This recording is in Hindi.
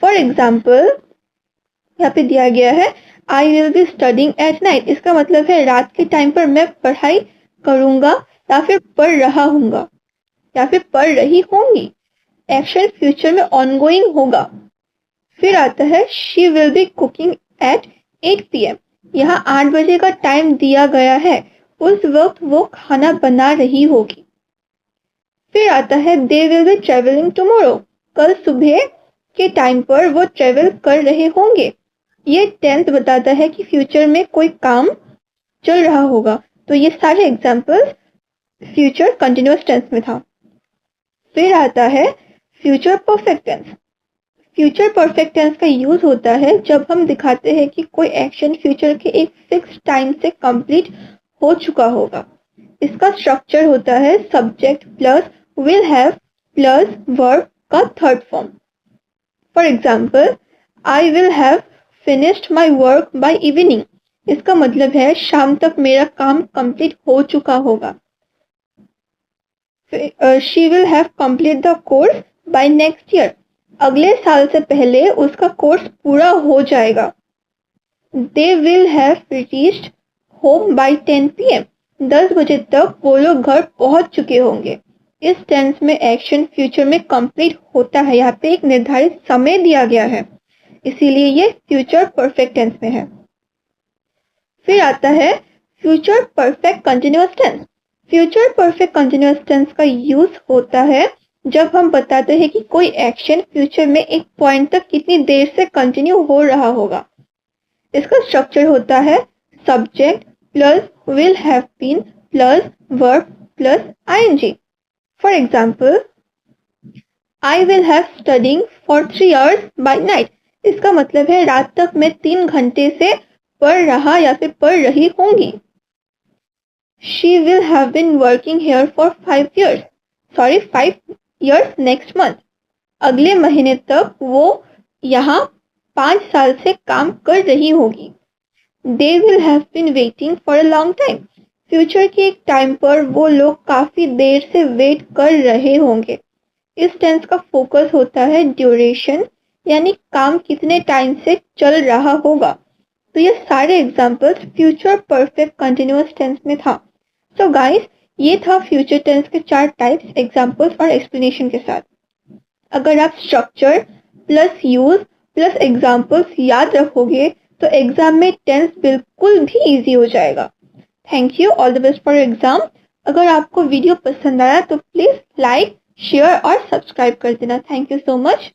फॉर एग्जाम्पल यहाँ पे दिया गया है I will be studying at night. इसका मतलब है रात के टाइम पर मैं पढ़ाई करूंगा या फिर पढ़ रहा हूंगा या फिर पढ़ रही होंगी। एक्शन फ्यूचर में ऑनगोइंग होगा। फिर आता है she will be cooking eight 8 PM। यहाँ 8 बजे का टाइम दिया गया है, उस वक्त वो खाना बना रही होगी। फिर आता है they will be travelling tomorrow. कल सुबह के टाइम पर वो ट्रेवल कर रहे होंगे। ये टेंस बताता है कि फ्यूचर में कोई काम चल रहा होगा। तो ये सारे एग्जाम्पल्स फ्यूचर कंटिन्यूअस टेंस में था। फिर आता है future perfect tense. Future perfect tense का यूज होता है जब हम दिखाते हैं कि कोई एक्शन फ्यूचर के एक फिक्स टाइम से कंप्लीट हो चुका होगा। इसका स्ट्रक्चर होता है subject plus will have plus verb का third form. For example I will have finished my work by evening. इसका मतलब है शाम तक मेरा काम कंप्लीट हो चुका होगा। She will have complete the course by next year. अगले साल से पहले उसका कोर्स पूरा हो जाएगा। They will have reached home by 10 PM। 10 बजे तक वो लोग घर पहुंच चुके होंगे। इस टेंस में एक्शन फ्यूचर में कंप्लीट होता है। यहाँ पे एक निर्धारित समय दिया गया है, इसीलिए ये फ्यूचर परफेक्ट टेंस में है। फिर आता है future perfect continuous tense. Future perfect continuous tense का यूज होता है जब हम बताते हैं कि कोई एक्शन फ्यूचर में एक पॉइंट तक कितनी देर से कंटिन्यू हो रहा होगा। इसका स्ट्रक्चर होता है subject plus will have been plus verb plus ING. For example I will have studying for 3 hours by night. इसका मतलब है रात तक मैं 3 घंटे से पढ़ रहा या फिर पढ़ रही होंगी। She will have been working here for 5 years next month. अगले महीने तक वो यहाँ 5 साल से काम कर रही होगी। They will have been waiting for a long time. Future के एक टाइम पर वो लोग काफी देर से वेट कर रहे होंगे। इस टेंस का फोकस होता है ड्यूरेशन, यानी काम कितने टाइम से चल रहा होगा। तो ये सारे examples future perfect continuous tense में था। सो गाइस, ये था फ्यूचर टेंस के 4 टाइप्स, एग्जाम्पल्स और एक्सप्लेनेशन के साथ। अगर आप structure plus use plus examples याद रखोगे तो एग्जाम में टेंस बिल्कुल भी इजी हो जाएगा। Thank you, all the best for exam. अगर आपको वीडियो पसंद आया तो प्लीज लाइक शेयर और सब्सक्राइब कर देना। Thank you so much.